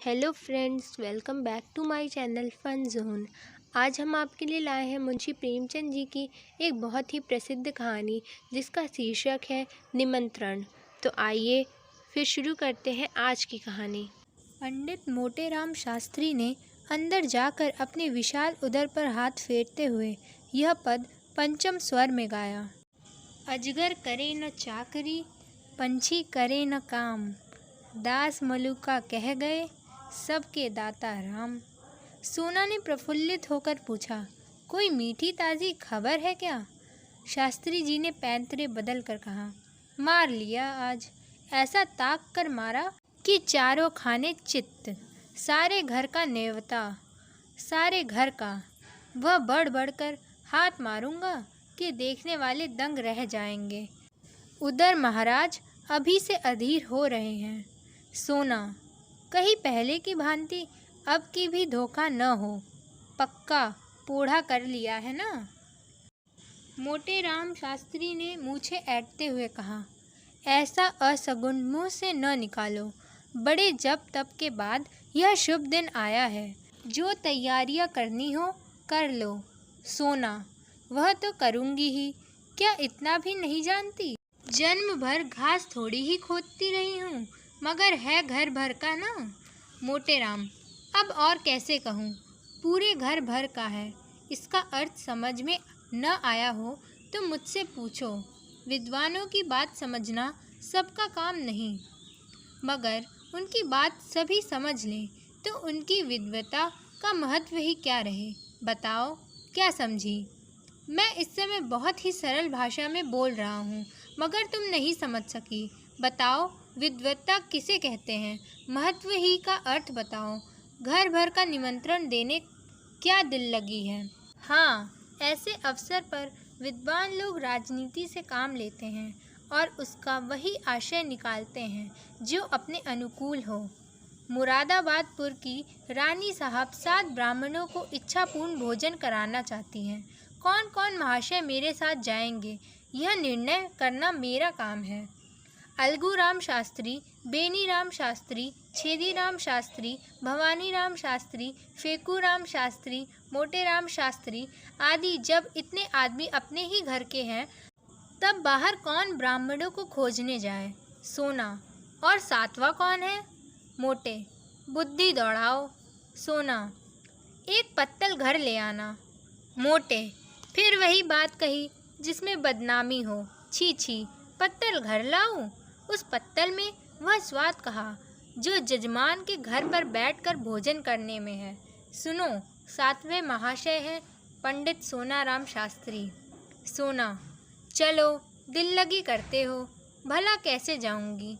Hello friends, welcome back to my channel fun zone. आज हम आपके लिए लाए हैं मुंशी प्रेमचंद जी की एक बहुत ही प्रसिद्ध कहानी जिसका शीर्षक है निमंत्रण। तो आइए फिर शुरू करते हैं आज की कहानी। पंडित मोटेराम शास्त्री ने अंदर जाकर अपने विशाल उदर पर हाथ फेरते हुए यह पद पंचम स्वर में गाया। अजगर करे न चाकरी, पंछी करे न काम, दास मलुका कह गए, सबके दाता राम। सोना ने प्रफुल्लित होकर पूछा, कोई मीठी ताज़ी खबर है क्या? शास्त्री जी ने पैंतरे बदल कर कहा, मार लिया आज, ऐसा ताक कर मारा कि चारों खाने चित्त, सारे घर का नेवता, सारे घर का। वह बढ़ बढ़कर हाथ मारूंगा कि देखने वाले दंग रह जाएंगे। उधर महाराज अभी से अधीर हो रहे हैं। सोना, कहीं पहले की भांति अब की भी धोखा न हो, पक्का पूढ़ा कर लिया है ना? मोटेराम शास्त्री ने मूछें ऐंठते हुए कहा, ऐसा असगुन मुँह से न निकालो। बड़े जप तप के बाद यह शुभ दिन आया है, जो तैयारियां करनी हो कर लो। सोना, वह तो करूँगी ही, क्या इतना भी नहीं जानती? जन्म भर घास थोड़ी ही खोदती रही हूँ, मगर है घर भर का ना। मोटेराम, अब और कैसे कहूँ, पूरे घर भर का है। इसका अर्थ समझ में न आया हो तो मुझसे पूछो। विद्वानों की बात समझना सबका काम नहीं, मगर उनकी बात सभी समझ लें तो उनकी विद्वता का महत्व ही क्या रहे। बताओ, क्या समझी? मैं इस समय बहुत ही सरल भाषा में बोल रहा हूँ, मगर तुम नहीं समझ सकी। बताओ, विद्वत्ता किसे कहते हैं? महत्व ही का अर्थ बताओ। घर भर का निमंत्रण देने क्या दिल लगी है? हाँ, ऐसे अवसर पर विद्वान लोग राजनीति से काम लेते हैं और उसका वही आशय निकालते हैं जो अपने अनुकूल हो। मुरादाबादपुर की रानी साहब 7 ब्राह्मणों को इच्छापूर्ण भोजन कराना चाहती हैं। कौन कौन महाशय मेरे साथ जाएंगे, यह निर्णय करना मेरा काम है। अलगूराम शास्त्री, बेनीराम शास्त्री, छेदीराम शास्त्री, भवानीराम शास्त्री, फेकूराम शास्त्री, मोटेराम शास्त्री आदि जब इतने आदमी अपने ही घर के हैं, तब बाहर कौन ब्राह्मणों को खोजने जाए? सोना, और 7वां कौन है? मोटे, बुद्धि दौड़ाओ। सोना, एक पत्तल घर ले आना। मोटे, फिर वही बात कही जिसमें बदनामी हो। छी छी, पत्तल घर लाऊं? उस पत्तल में वह स्वाद कहा जो जजमान के घर पर बैठकर भोजन करने में है। सुनो, 7वें महाशय हैं पंडित सोनाराम शास्त्री। सोना, चलो, दिल लगी करते हो, भला कैसे जाऊंगी?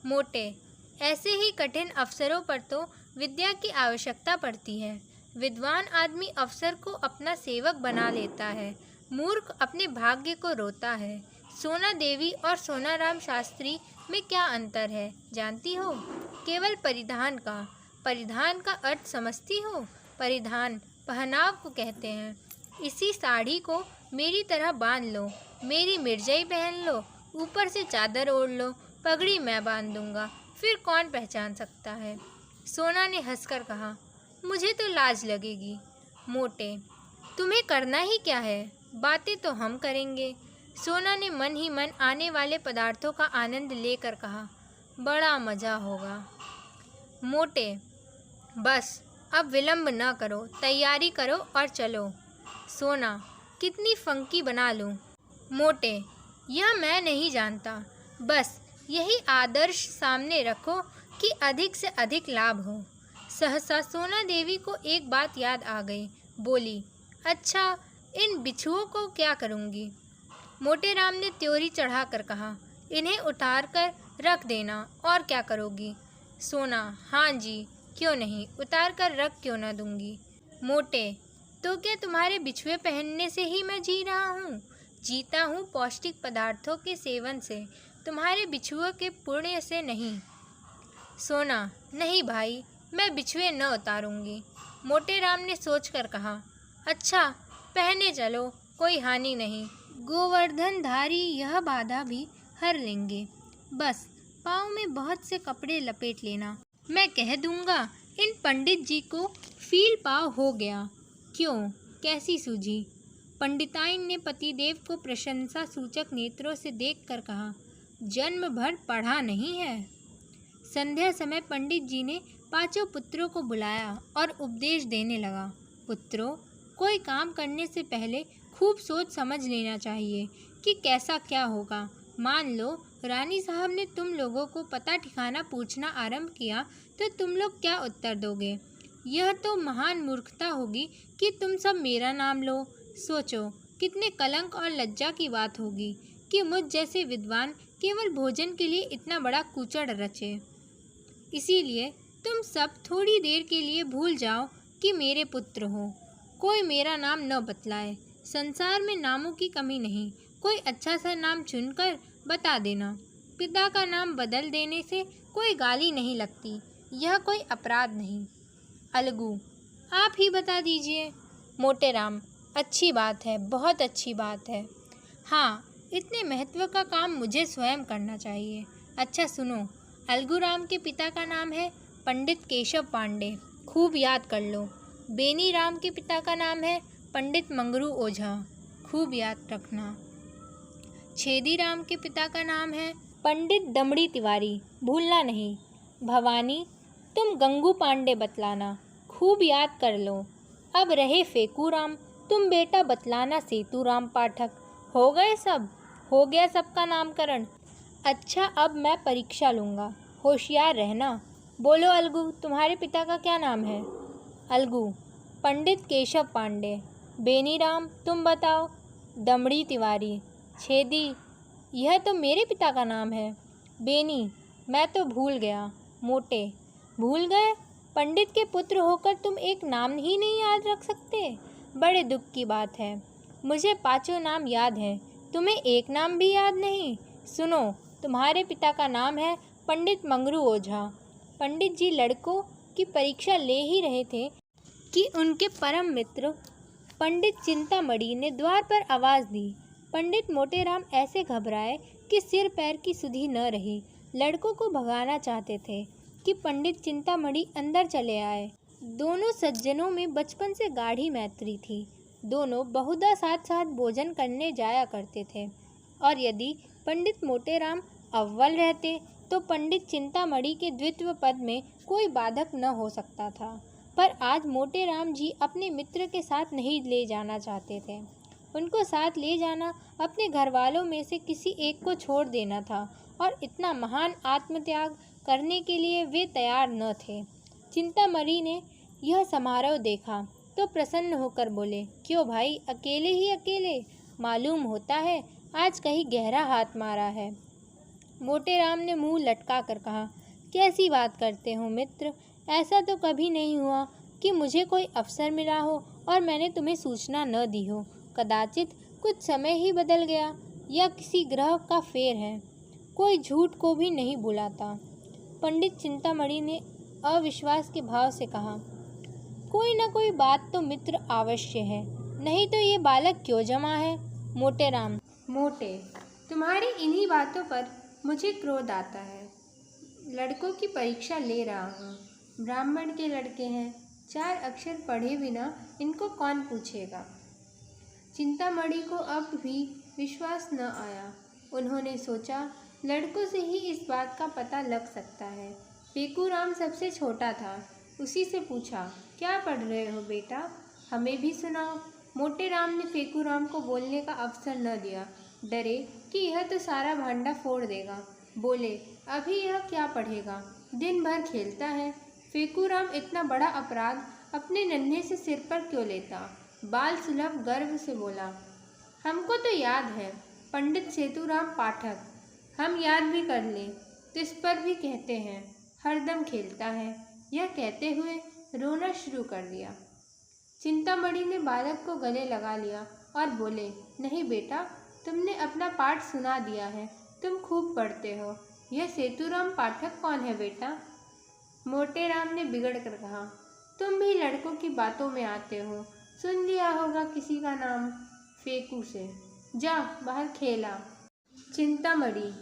मोटे, ऐसे ही कठिन अवसरों पर तो विद्या की आवश्यकता पड़ती है। विद्वान आदमी अवसर को अपना सेवक बना लेता है, मूर्ख अपने भाग्य को रोता है। सोना देवी और सोनाराम शास्त्री में क्या अंतर है जानती हो? केवल परिधान का। परिधान का अर्थ समझती हो? परिधान पहनाव को कहते हैं। इसी साड़ी को मेरी तरह बांध लो, मेरी मिर्जई पहन लो, ऊपर से चादर ओढ़ लो, पगड़ी मैं बांध दूंगा, फिर कौन पहचान सकता है? सोना ने हंसकर कहा, मुझे तो लाज लगेगी। मोटे, तुम्हें करना ही क्या है, बातें तो हम करेंगे। सोना ने मन ही मन आने वाले पदार्थों का आनंद लेकर कहा, बड़ा मज़ा होगा। मोटे, बस अब विलंब न करो, तैयारी करो और चलो। सोना, कितनी फंकी बना लूं? मोटे, यह मैं नहीं जानता, बस यही आदर्श सामने रखो कि अधिक से अधिक लाभ हो। सहसा सोना देवी को एक बात याद आ गई, बोली, अच्छा, इन बिच्छुओं को क्या करूँगी? मोटेराम ने त्योरी चढ़ाकर कहा, इन्हें उतार कर रख देना, और क्या करोगी? सोना, हाँ जी, क्यों नहीं, उतार कर रख क्यों न दूंगी। मोटे, तो क्या तुम्हारे बिछुए पहनने से ही मैं जी रहा हूँ? जीता हूँ पौष्टिक पदार्थों के सेवन से, तुम्हारे बिछुओं के पुण्य से नहीं। सोना, नहीं भाई, मैं बिछुए न उतारूंगी। मोटेराम ने सोचकर कहा, अच्छा, पहने चलो, कोई हानि नहीं। गोवर्धनधारी यह बाधा भी हर लेंगे, बस पाँव में बहुत से कपड़े लपेट लेना। मैं कह दूंगा इन पंडित जी को फील पाव हो गया। क्यों, कैसी सूझी? पंडिताइन ने पतिदेव को प्रशंसा सूचक नेत्रों से देखकर कहा, जन्म भर पढ़ा नहीं है। संध्या समय पंडित जी ने पांचों पुत्रों को बुलाया और उपदेश देने लगा। पुत्रों, कोई काम करने से पहले खूब सोच समझ लेना चाहिए कि कैसा क्या होगा। मान लो रानी साहब ने तुम लोगों को पता ठिकाना पूछना आरंभ किया तो तुम लोग क्या उत्तर दोगे? यह तो महान मूर्खता होगी कि तुम सब मेरा नाम लो। सोचो कितने कलंक और लज्जा की बात होगी कि मुझ जैसे विद्वान केवल भोजन के लिए इतना बड़ा कूचड़ रचे। इसीलिए तुम सब थोड़ी देर के लिए भूल जाओ कि मेरे पुत्र हो। कोई मेरा नाम न बतलाए। संसार में नामों की कमी नहीं। कोई अच्छा सा नाम चुनकर बता देना। पिता का नाम बदल देने से कोई गाली नहीं लगती। यह कोई अपराध नहीं। अलगू, आप ही बता दीजिए। मोटेराम, अच्छी बात है, बहुत अच्छी बात है। हाँ, इतने महत्व का काम मुझे स्वयं करना चाहिए। अच्छा सुनो, अलगूराम के पिता का नाम है पंडित केशव पांडे, खूब याद कर लो। बेनी राम के पिता का नाम है पंडित मंगरू ओझा, खूब याद रखना। छेदी राम के पिता का नाम है पंडित दमड़ी तिवारी, भूलना नहीं। भवानी, तुम गंगू पांडे बतलाना, खूब याद कर लो। अब रहे फेकूराम, तुम बेटा बतलाना सेतुराम पाठक। हो गए सब? हो गया सबका नामकरण? अच्छा, अब मैं परीक्षा लूँगा, होशियार रहना। बोलो अलगू, तुम्हारे पिता का क्या नाम है? अलगू, पंडित केशव पांडे। बेनीराम, तुम बताओ? दमड़ी तिवारी। छेदी, यह तो मेरे पिता का नाम है। बेनी, मैं तो भूल गया। मोटे, भूल गए? पंडित के पुत्र होकर तुम एक नाम ही नहीं याद रख सकते? बड़े दुख की बात है। मुझे पांचों नाम याद हैं, तुम्हें एक नाम भी याद नहीं। सुनो, तुम्हारे पिता का नाम है पंडित मंगरू ओझा। पंडित जी लड़कों की परीक्षा ले ही रहे थे कि उनके परम मित्र पंडित चिंतामणि ने द्वार पर आवाज़ दी। पंडित मोटेराम ऐसे घबराए कि सिर पैर की सुधि न रही। लड़कों को भगाना चाहते थे कि पंडित चिंतामणि अंदर चले आए। दोनों सज्जनों में बचपन से गाढ़ी मैत्री थी। दोनों बहुधा साथ साथ भोजन करने जाया करते थे और यदि पंडित मोटेराम अव्वल रहते तो पंडित चिंतामणि के द्वित्व पद में कोई बाधक न हो सकता था। पर आज मोटेराम जी अपने मित्र के साथ नहीं ले जाना चाहते थे। उनको साथ ले जाना अपने घर वालों में से किसी एक को छोड़ देना था और इतना महान आत्मत्याग करने के लिए वे तैयार न थे। चिंतामणि ने यह समारोह देखा तो प्रसन्न होकर बोले, क्यों भाई, अकेले ही अकेले? मालूम होता है आज कहीं गहरा हाथ मारा है। मोटेराम ने मुंह लटका कर कहा, कैसी बात करते हो मित्र? ऐसा तो कभी नहीं हुआ कि मुझे कोई अवसर मिला हो और मैंने तुम्हें सूचना न दी हो। कदाचित कुछ समय ही बदल गया या किसी ग्रह का फेर है। कोई झूठ को भी नहीं बुलाता। पंडित चिंतामणि ने अविश्वास के भाव से कहा, कोई न कोई बात तो मित्र अवश्य है, नहीं तो ये बालक क्यों जमा है? मोटेराम, मोटे, तुम्हारी इन्हीं बातों पर मुझे क्रोध आता है। लड़कों की परीक्षा ले रहा हूँ। ब्राह्मण के लड़के हैं, 4 अक्षर पढ़े बिना इनको कौन पूछेगा? चिंतामणि को अब भी विश्वास न आया। उन्होंने सोचा, लड़कों से ही इस बात का पता लग सकता है। पेकूराम सबसे छोटा था। उसी से पूछा, क्या पढ़ रहे हो बेटा? हमें भी सुनाओ। मोटेराम ने फेकूराम को बोलने का अवसर न दिया, डरे कि यह तो सारा भांडा फोड़ देगा। बोले, अभी यह क्या पढ़ेगा? दिन भर खेलता है। फेकूराम इतना बड़ा अपराध अपने नन्हे से सिर पर क्यों लेता? बाल सुलभ गर्व से बोला, हमको तो याद है, पंडित सेतुराम पाठक। हम याद भी कर लें तो इस पर भी कहते हैं, हरदम खेलता है। यह कहते हुए रोना शुरू कर दिया। चिंतामणि ने बालक को गले लगा लिया और बोले, नहीं बेटा, तुमने अपना पाठ सुना दिया है, तुम खूब पढ़ते हो। यह सेतुराम पाठक कौन है बेटा? मोटेराम ने बिगड़ कर कहा, तुम भी लड़कों की बातों में आते हो, सुन लिया होगा किसी का नाम फेकू से। जा बाहर खेला। चिंतामणि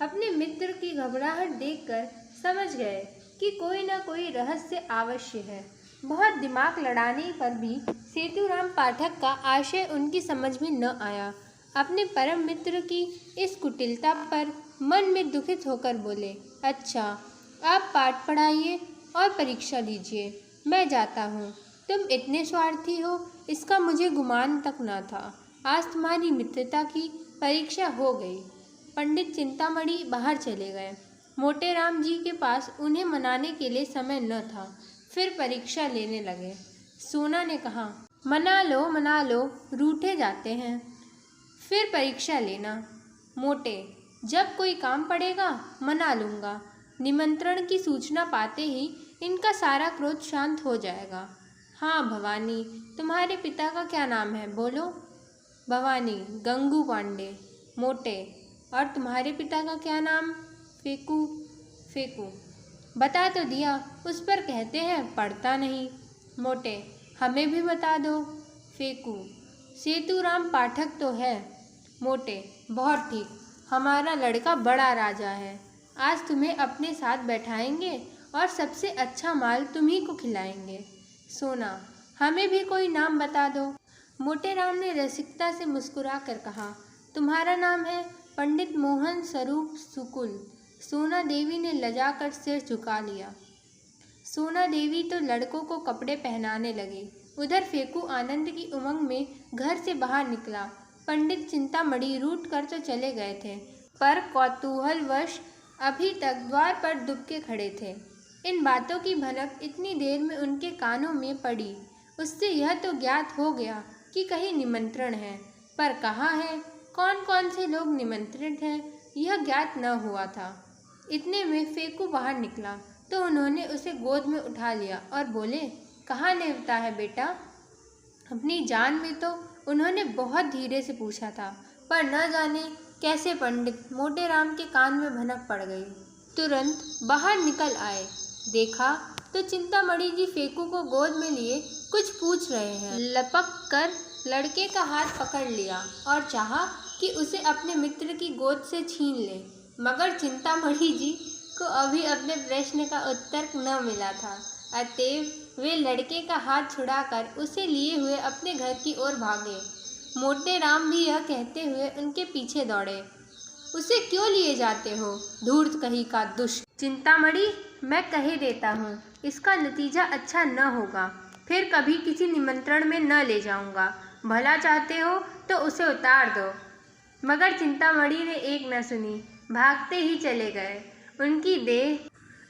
अपने मित्र की घबराहट देखकर समझ गए कि कोई न कोई रहस्य अवश्य है। बहुत दिमाग लड़ाने पर भी सेतुराम पाठक का आशय उनकी समझ में न आया। अपने परम मित्र की इस कुटिलता पर मन में दुखित होकर बोले, अच्छा, आप पाठ पढ़ाइए और परीक्षा लीजिए, मैं जाता हूँ। तुम इतने स्वार्थी हो, इसका मुझे गुमान तक न था। आज तुम्हारी मित्रता की परीक्षा हो गई। पंडित चिंतामणि बाहर चले गए। मोटे राम जी के पास उन्हें मनाने के लिए समय न था। फिर परीक्षा लेने लगे। सोना ने कहा, मना लो, रूठे जाते हैं। फिर परीक्षा लेना। मोटे, जब कोई काम पड़ेगा मना लूँगा। निमंत्रण की सूचना पाते ही इनका सारा क्रोध शांत हो जाएगा। हाँ भवानी, तुम्हारे पिता का क्या नाम है, बोलो। भवानी, गंगू पांडे। मोटे, और तुम्हारे पिता का क्या नाम? फेकू। फेकू, बता तो दिया, उस पर कहते हैं पढ़ता नहीं। मोटे, हमें भी बता दो। फेकू, सेतुराम पाठक तो है। मोटे, बहुत ठीक, हमारा लड़का बड़ा राजा है। आज तुम्हें अपने साथ बैठाएंगे और सबसे अच्छा माल तुम्ही को खिलाएंगे। सोना, हमें भी कोई नाम बता दो। मोटे राम ने रसिकता से मुस्कुरा कर कहा, तुम्हारा नाम है पंडित मोहन स्वरूप सुकुल। सोना देवी ने लजा कर सिर झुका लिया। सोना देवी तो लड़कों को कपड़े पहनाने लगी। उधर फेकू आनंद की उमंग में घर से बाहर निकला। पंडित चिंतामणि रूठ कर तो चले गए थे, पर कौतूहलवश अभी तक द्वार पर दुबके खड़े थे। इन बातों की भनक इतनी देर में उनके कानों में पड़ी। उससे यह तो ज्ञात हो गया कि कहीं निमंत्रण है, पर कहाँ है, कौन कौन से लोग निमंत्रित हैं, यह ज्ञात न हुआ था। इतने में फेकू बाहर निकला तो उन्होंने उसे गोद में उठा लिया और बोले, कहाँ नेवता है बेटा? अपनी जान में तो उन्होंने बहुत धीरे से पूछा था, पर न जाने कैसे पंडित मोटे राम के कान में भनक पड़ गई। तुरंत बाहर निकल आए। देखा तो चिंतामणि जी फेकू को गोद में लिए कुछ पूछ रहे हैं। लपक कर लड़के का हाथ पकड़ लिया और चाहा कि उसे अपने मित्र की गोद से छीन ले, मगर चिंतामणि जी को अभी अपने प्रश्न का उत्तर न मिला था। अतएव वे लड़के का हाथ छुड़ाकर उसे लिए हुए अपने घर की ओर भागे। मोटे राम भी यह कहते हुए उनके पीछे दौड़े, उसे क्यों लिए जाते हो, धूर्त कहीं का दुष्ट। चिंतामणि, मैं कह देता हूँ, इसका नतीजा अच्छा न होगा। फिर कभी किसी निमंत्रण में न ले जाऊँगा। भला चाहते हो तो उसे उतार दो। मगर चिंतामणि ने एक न सुनी, भागते ही चले गए। उनकी देह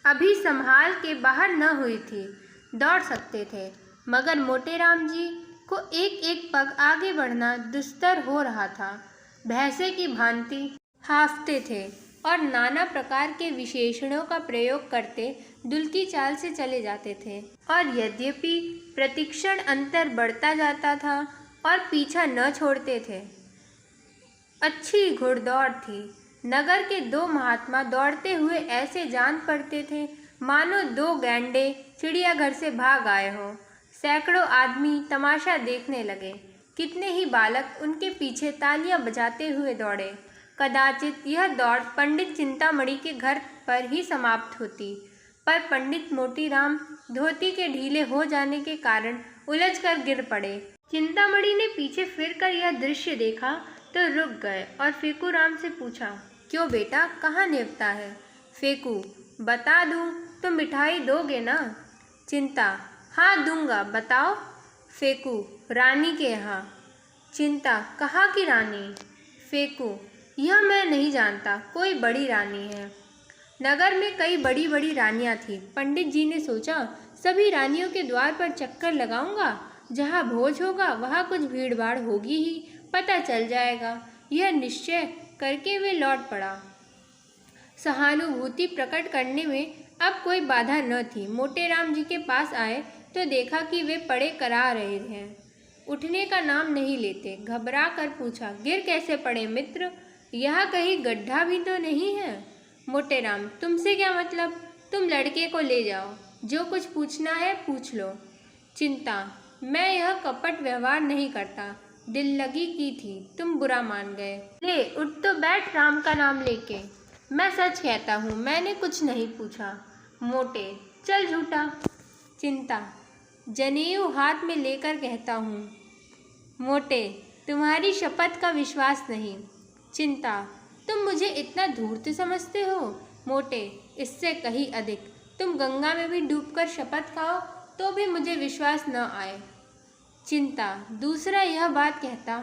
अभी संभाल के बाहर न हुई थी, दौड़ सकते थे, मगर मोटे राम जी को एक एक पग आगे बढ़ना दुस्तर हो रहा था। भैंसे की भांति हांफते थे और नाना प्रकार के विशेषणों का प्रयोग करते दुलकी चाल से चले जाते थे। और यद्यपि प्रतिक्षण अंतर बढ़ता जाता था और पीछा न छोड़ते थे। अच्छी घुड़दौड़ थी। नगर के दो महात्मा दौड़ते हुए ऐसे जान पड़ते थे मानो दो गैंडे चिड़ियाघर से भाग आए हों। सैकड़ों आदमी तमाशा देखने लगे। कितने ही बालक उनके पीछे तालियां बजाते हुए दौड़े। कदाचित यह दौड़ पंडित चिंतामणि के घर पर ही समाप्त होती, पर पंडित मोतीराम धोती के ढीले हो जाने के कारण उलझकर गिर पड़े। चिंतामणि ने पीछे फिरकर यह दृश्य देखा तो रुक गए और फेकू राम से पूछा, क्यों बेटा, कहाँ नेवता है? फेकू, बता दूं तो मिठाई दोगे ना? चिंता, हाँ दूंगा, बताओ। फेकू, रानी के यहाँ। चिंता, कहाँ की रानी? फेकू, यह मैं नहीं जानता, कोई बड़ी रानी है। नगर में कई बड़ी बड़ी रानियां थीं। पंडित जी ने सोचा, सभी रानियों के द्वार पर चक्कर लगाऊंगा, जहाँ भोज होगा वहाँ कुछ भीड़ भाड़ होगी ही, पता चल जाएगा। यह निश्चय करके वे लौट पड़ा। सहानुभूति प्रकट करने में अब कोई बाधा न थी। मोटे राम जी के पास आए तो देखा कि वे पड़े करा रहे हैं, उठने का नाम नहीं लेते। घबरा कर पूछा, गिर कैसे पड़े मित्र? यहाँ कहीं गड्ढा भी तो नहीं है? मोटे राम, तुमसे क्या मतलब? तुम लड़के को ले जाओ, जो कुछ पूछना है पूछ लो। चिंता, मैं यह कपट व्यवहार नहीं करता, दिल लगी की थी, तुम बुरा मान गए। ले उठ तो बैठ, राम का नाम लेके। मैं सच कहता हूँ, मैंने कुछ नहीं पूछा। मोटे, चल झूठा। चिंता, जनेऊ हाथ में लेकर कहता हूँ। मोटे, तुम्हारी शपथ का विश्वास नहीं। चिंता, तुम मुझे इतना धूर्त समझते हो? मोटे, इससे कहीं अधिक। तुम गंगा में भी डूबकर शपथ खाओ तो भी मुझे विश्वास न आए। चिंता, दूसरा यह बात कहता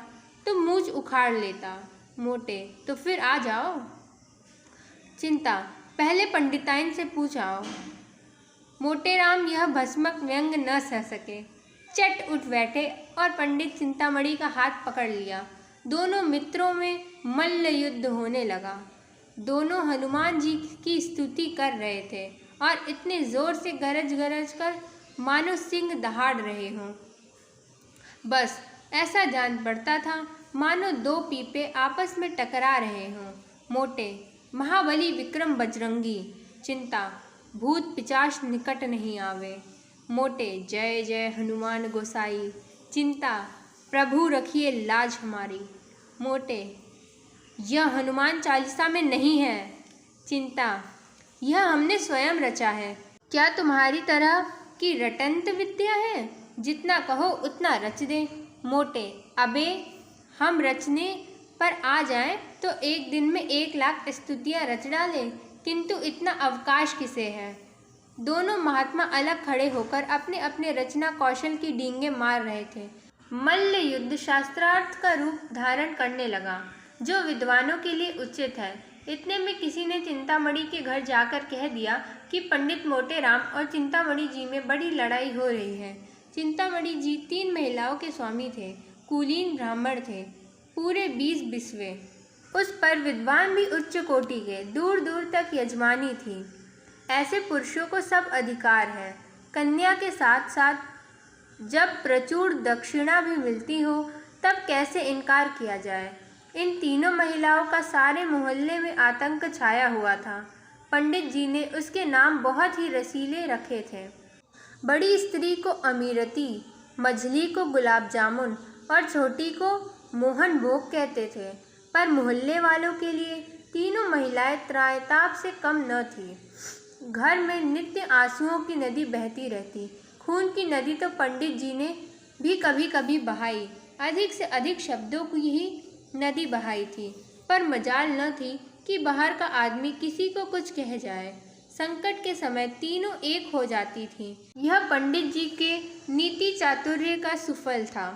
तुम मूंछ उखाड़ लेता। मोटे, तो फिर आ जाओ। चिंता, पहले पंडिताइन से पूछ आओ। मोटेराम यह भस्मक व्यंग न सह सके, चट उठ बैठे और पंडित चिंतामणि का हाथ पकड़ लिया। दोनों मित्रों में मल्ल युद्ध होने लगा। दोनों हनुमान जी की स्तुति कर रहे थे और इतने जोर से गरज गरज कर मानो सिंह दहाड़ रहे हों। बस ऐसा जान पड़ता था मानो दो पीपे आपस में टकरा रहे हों। मोटे, महाबली विक्रम बजरंगी। चिंता, भूत पिचाच निकट नहीं आवे। मोटे, जय जय हनुमान गोसाई। चिंता, प्रभु रखिए लाज हमारी। मोटे, यह हनुमान चालीसा में नहीं है। चिंता, यह हमने स्वयं रचा है। क्या तुम्हारी तरह की रटंत विद्या है? जितना कहो उतना रच दे। मोटे, अबे हम रचने पर आ जाएं तो एक दिन में 1,00,000 स्तुतियाँ रच डालें, किंतु इतना अवकाश किसे है? दोनों महात्मा अलग खड़े होकर अपने अपने रचना कौशल की डींगे मार रहे थे। मल्ल युद्ध शास्त्रार्थ का रूप धारण करने लगा, जो विद्वानों के लिए उचित है। इतने में किसी ने चिंतामणि के घर जाकर कह दिया कि पंडित मोटेराम और चिंतामणि जी में बड़ी लड़ाई हो रही है। चिंतामणि जी 3 महिलाओं के स्वामी थे, कुलीन ब्राह्मण थे, पूरे 20 बिस्वे। उस पर विद्वान भी उच्च कोटि के, दूर दूर तक यजमानी थी। ऐसे पुरुषों को सब अधिकार है। कन्या के साथ साथ जब प्रचुर दक्षिणा भी मिलती हो तब कैसे इनकार किया जाए। इन तीनों महिलाओं का सारे मोहल्ले में आतंक छाया हुआ था। पंडित जी ने उसके नाम बहुत ही रसीले रखे थे। बड़ी स्त्री को अमीरती, मझली को गुलाब जामुन और छोटी को मोहन भोग कहते थे। पर मोहल्ले वालों के लिए तीनों महिलाएं त्रायताप से कम न थीं। घर में नित्य आंसुओं की नदी बहती रहती। खून की नदी तो पंडित जी ने भी कभी कभी बहाई, अधिक से अधिक शब्दों की ही नदी बहाई थी। पर मजाल न थी कि बाहर का आदमी किसी को कुछ कह जाए। संकट के समय तीनों एक हो जाती थीं। यह पंडित जी के नीति चातुर्य का सुफल था।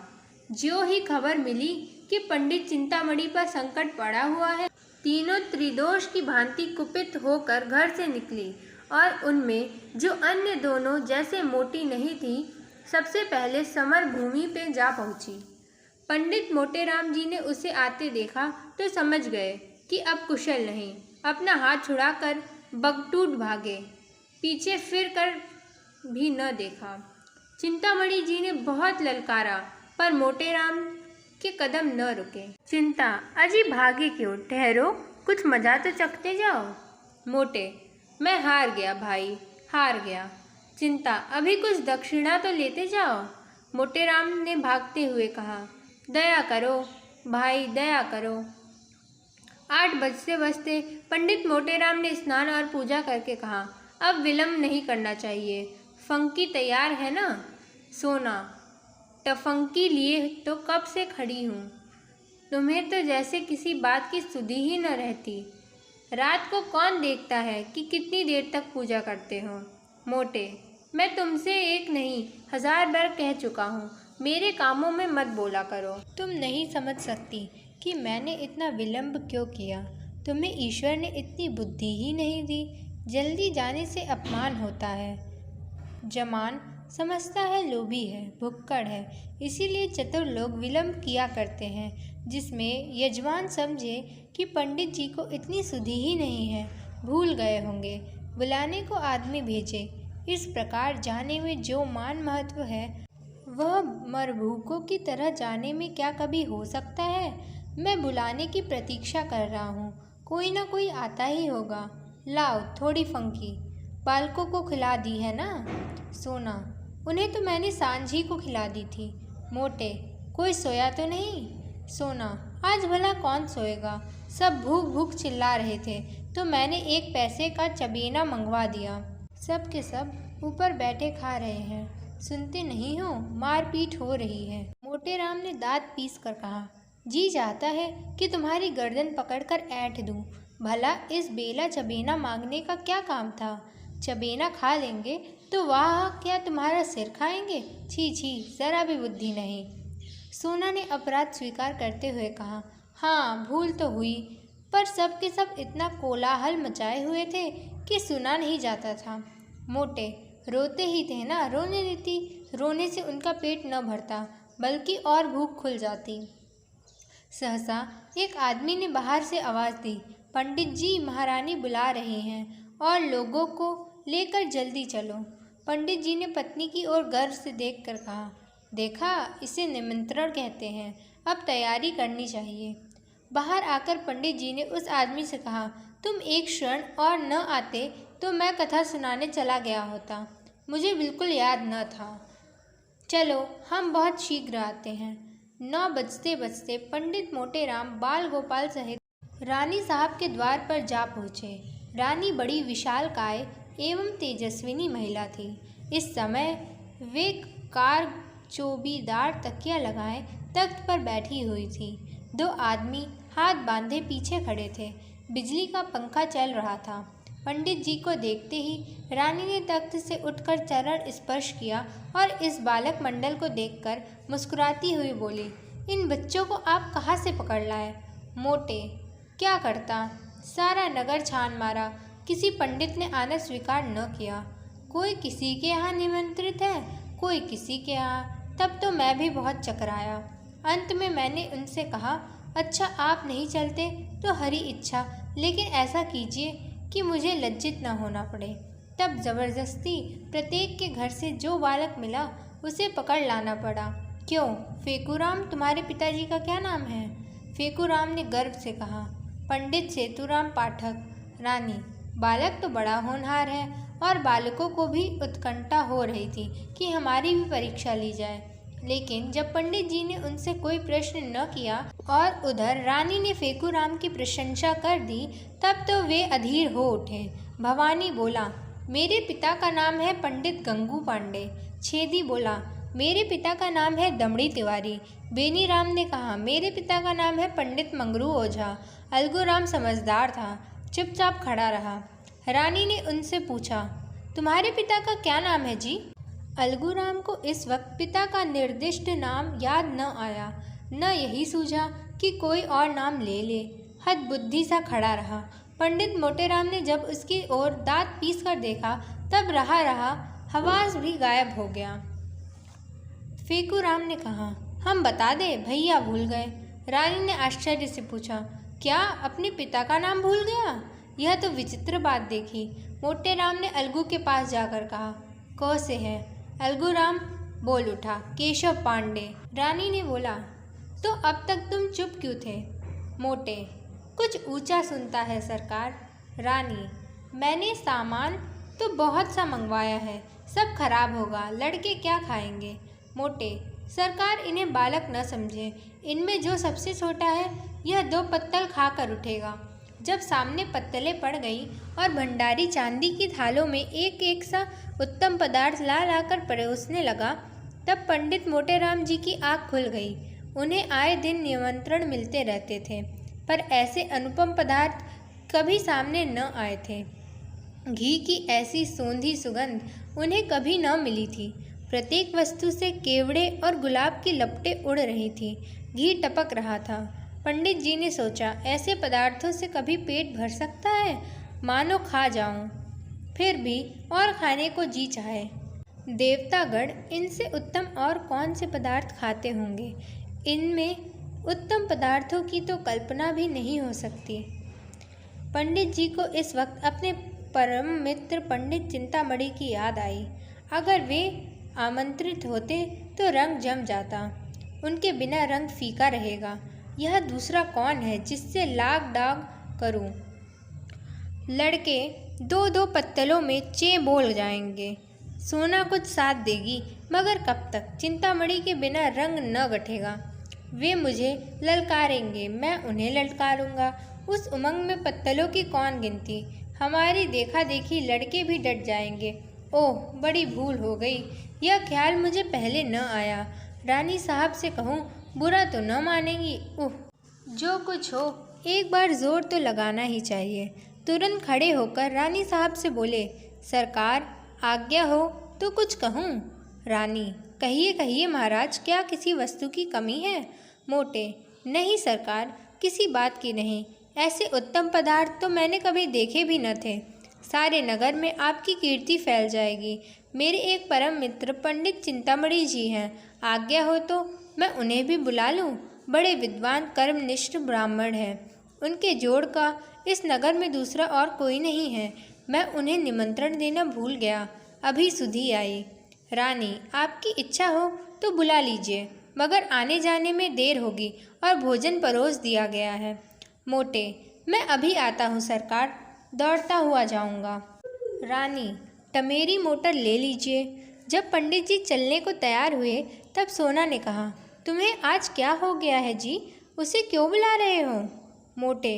ज्यों ही खबर मिली कि पंडित चिंतामणि पर संकट पड़ा हुआ है, तीनों त्रिदोष की भांति कुपित होकर घर से निकली और उनमें जो अन्य दोनों जैसे मोटी नहीं थी, सबसे पहले समर भूमि पे जा पहुंची। पंडित मोटेराम जी ने उसे आते देखा तो समझ गए कि अब कुशल नहीं। अपना हाथ छुड़ाकर बगटूट भागे, पीछे फिर कर भी न देखा। चिंतामणि जी ने बहुत ललकारा पर मोटेराम के कदम न रुके। चिंता, अजी भागे क्यों? ठहरो, कुछ मजा तो चखते जाओ। मोटे, मैं हार गया भाई, हार गया। चिंता, अभी कुछ दक्षिणा तो लेते जाओ। मोटेराम ने भागते हुए कहा, दया करो भाई, दया करो। 8 बजते बजते पंडित मोटेराम ने स्नान और पूजा करके कहा, अब विलंब नहीं करना चाहिए। फंकी तैयार है ना? सोना, टफंकी लिए तो कब से खड़ी हूँ। तुम्हें तो जैसे किसी बात की सुधि ही न रहती। रात को कौन देखता है कि कितनी देर तक पूजा करते हो। मोटे, मैं तुमसे एक नहीं 1000 बार कह चुका हूँ, मेरे कामों में मत बोला करो। तुम नहीं समझ सकती कि मैंने इतना विलंब क्यों किया। तुम्हें ईश्वर ने इतनी बुद्धि ही नहीं दी। जल्दी जाने से अपमान होता है। जमान समझता है लोभी है, भुक्कड़ है, इसीलिए चतुर लोग विलंब किया करते हैं, जिसमें यजमान समझे कि पंडित जी को इतनी सुधि ही नहीं है, भूल गए होंगे, बुलाने को आदमी भेजे। इस प्रकार जाने में जो मान महत्व है वह मरभूकों की तरह जाने में क्या कभी हो सकता है। मैं बुलाने की प्रतीक्षा कर रहा हूँ, कोई ना कोई आता ही होगा। लाओ थोड़ी फंकी, बालकों को खिला दी है ना। सोना, उन्हें तो मैंने सांझ ही को खिला दी थी। मोटे, कोई सोया तो नहीं। सोना, आज भला कौन सोएगा, सब भूख भूख चिल्ला रहे थे तो मैंने 1 पैसे का चबेना मंगवा दिया। सब के सब ऊपर बैठे खा रहे हैं, सुनते नहीं हो, मारपीट हो रही है। मोटे राम ने दांत पीस कर कहा, जी चाहता है कि तुम्हारी गर्दन पकड़कर ऐंठ दूं। भला इस बेला चबेना मांगने का क्या काम था? चबेना खा लेंगे तो वाह, क्या तुम्हारा सिर खाएंगे? छी छी, जरा भी बुद्धि नहीं। सोना ने अपराध स्वीकार करते हुए कहा, हाँ भूल तो हुई, पर सब के सब इतना कोलाहल मचाए हुए थे कि सुना नहीं जाता था। मोटे रोते ही थे ना, रोने देती। रोने से उनका पेट न भरता बल्कि और भूख खुल जाती। सहसा एक आदमी ने बाहर से आवाज़ दी, पंडित जी महारानी बुला रही हैं और लोगों को लेकर जल्दी चलो। पंडित जी ने पत्नी की ओर गर्व से देखकर कहा, देखा, इसे निमंत्रण कहते हैं, अब तैयारी करनी चाहिए। बाहर आकर पंडित जी ने उस आदमी से कहा, तुम एक क्षण और न आते तो मैं कथा सुनाने चला गया होता, मुझे बिल्कुल याद न था। चलो, हम बहुत शीघ्र आते हैं। 9 बजते बजते पंडित मोटेराम बाल गोपाल सहित रानी साहब के द्वार पर जा पहुँचे। रानी बड़ी विशालकाय एवं तेजस्विनी महिला थी। इस समय वे कार चौबीदार तकिया लगाए तख्त पर बैठी हुई थी। 2 आदमी हाथ बांधे पीछे खड़े थे। बिजली का पंखा चल रहा था। पंडित जी को देखते ही रानी ने तख्त से उठकर चरण स्पर्श किया और इस बालक मंडल को देखकर मुस्कुराती हुई बोली, इन बच्चों को आप कहाँ से पकड़ लाए? मोटे क्या करता, सारा नगर छान मारा, किसी पंडित ने आना स्वीकार न किया। कोई किसी के यहाँ निमंत्रित है, कोई किसी के यहाँ। तब तो मैं भी बहुत चकराया। अंत में मैंने उनसे कहा, अच्छा आप नहीं चलते तो हरी इच्छा, लेकिन ऐसा कीजिए कि मुझे लज्जित न होना पड़े। तब जबरदस्ती प्रत्येक के घर से जो बालक मिला उसे पकड़ लाना पड़ा। क्यों, फेकूराम तुम्हारे पिताजी का क्या नाम है? फेकूराम ने गर्व से कहा, पंडित सेतुराम पाठक। रानी, बालक तो बड़ा होनहार है और बालकों को भी उत्कंठा हो रही थी कि हमारी भी परीक्षा ली जाए। लेकिन जब पंडित जी ने उनसे कोई प्रश्न न किया और उधर रानी ने फेकूराम की प्रशंसा कर दी, तब तो वे अधीर हो उठे। भवानी बोला, मेरे पिता का नाम है पंडित गंगू पांडे। छेदी बोला, मेरे पिता का नाम है दमड़ी तिवारी। बेनीराम ने कहा, मेरे पिता का नाम है पंडित मंगरू ओझा। अलगूराम समझदार था, चुपचाप खड़ा रहा। रानी ने उनसे पूछा, तुम्हारे पिता का क्या नाम है जी? अलगूराम को इस वक्त पिता का निर्दिष्ट नाम याद न आया, न यही सूझा कि कोई और नाम ले ले। हद बुद्धि सा खड़ा रहा। पंडित मोटेराम ने जब उसकी ओर दांत पीस कर देखा, तब रहा हवास भी गायब हो गया। फेकूराम ने कहा, हम बता दे, भैया भूल गए। रानी ने आश्चर्य से पूछा, क्या अपने पिता का नाम भूल गया? यह तो विचित्र बात देखी। मोटेराम ने अलगू के पास जाकर कहा, कौ से है? अलगूराम बोल उठा, केशव पांडे। रानी ने बोला, तो अब तक तुम चुप क्यों थे? मोटे, कुछ ऊंचा सुनता है सरकार। रानी, मैंने सामान तो बहुत सा मंगवाया है, सब खराब होगा, लड़के क्या खाएंगे? मोटे, सरकार इन्हें बालक न समझे, इनमें जो सबसे छोटा है यह 2 पत्तल खाकर उठेगा। जब सामने पत्तलें पड़ गई और भंडारी चांदी की थालों में एक एक सा उत्तम पदार्थ ला लाकर परोसने लगा, तब पंडित मोटेराम जी की आँख खुल गई। उन्हें आए दिन निमंत्रण मिलते रहते थे, पर ऐसे अनुपम पदार्थ कभी सामने न आए थे। घी की ऐसी सोंधी सुगंध उन्हें कभी न मिली थी। प्रत्येक वस्तु से केवड़े और गुलाब की लपटें उड़ रही थी। घी टपक रहा था। पंडित जी ने सोचा, ऐसे पदार्थों से कभी पेट भर सकता है? मानो खा जाऊं। फिर भी और खाने को जी चाहे। देवतागण इनसे उत्तम और कौन से पदार्थ खाते होंगे? इनमें उत्तम पदार्थों की तो कल्पना भी नहीं हो सकती। पंडित जी को इस वक्त अपने परम मित्र पंडित चिंतामणि की याद आई। अगर वे आमंत्रित होते तो रंग जम जाता, उनके बिना रंग फीका रहेगा। यह दूसरा कौन है जिससे लाग डाग करूं? लड़के 2-2 पत्तलों में चे बोल जाएंगे। सोना कुछ साथ देगी, मगर कब तक? चिंतामणि के बिना रंग न गठेगा। वे मुझे ललकारेंगे, मैं उन्हें ललकारूंगा। उस उमंग में पत्तलों की कौन गिनती? हमारी देखा देखी लड़के भी डट जाएंगे। ओह, बड़ी भूल हो गई, यह ख्याल मुझे पहले न आया। रानी साहब से कहूँ, बुरा तो न मानेंगी। ओह, जो कुछ हो, एक बार जोर तो लगाना ही चाहिए। तुरंत खड़े होकर रानी साहब से बोले, सरकार, आज्ञा हो तो कुछ कहूँ। रानी, कहिए कहिए महाराज, क्या किसी वस्तु की कमी है? मोटे, नहीं सरकार, किसी बात की नहीं। ऐसे उत्तम पदार्थ तो मैंने कभी देखे भी न थे। सारे नगर में आपकी कीर्ति फैल जाएगी। मेरे एक परम मित्र पंडित चिंतामणि जी हैं, आज्ञा हो तो मैं उन्हें भी बुला लूं। बड़े विद्वान कर्मनिष्ठ ब्राह्मण हैं। उनके जोड़ का इस नगर में दूसरा और कोई नहीं है। मैं उन्हें निमंत्रण देना भूल गया, अभी सुधी आई। रानी, आपकी इच्छा हो तो बुला लीजिए, मगर आने जाने में देर होगी और भोजन परोस दिया गया है। मोटे, मैं अभी आता हूँ सरकार, दौड़ता हुआ जाऊँगा। रानी, टमेरी मोटर ले लीजिए। जब पंडित जी चलने को तैयार हुए तब सोना ने कहा, तुम्हें आज क्या हो गया है जी, उसे क्यों बुला रहे हो? मोटे,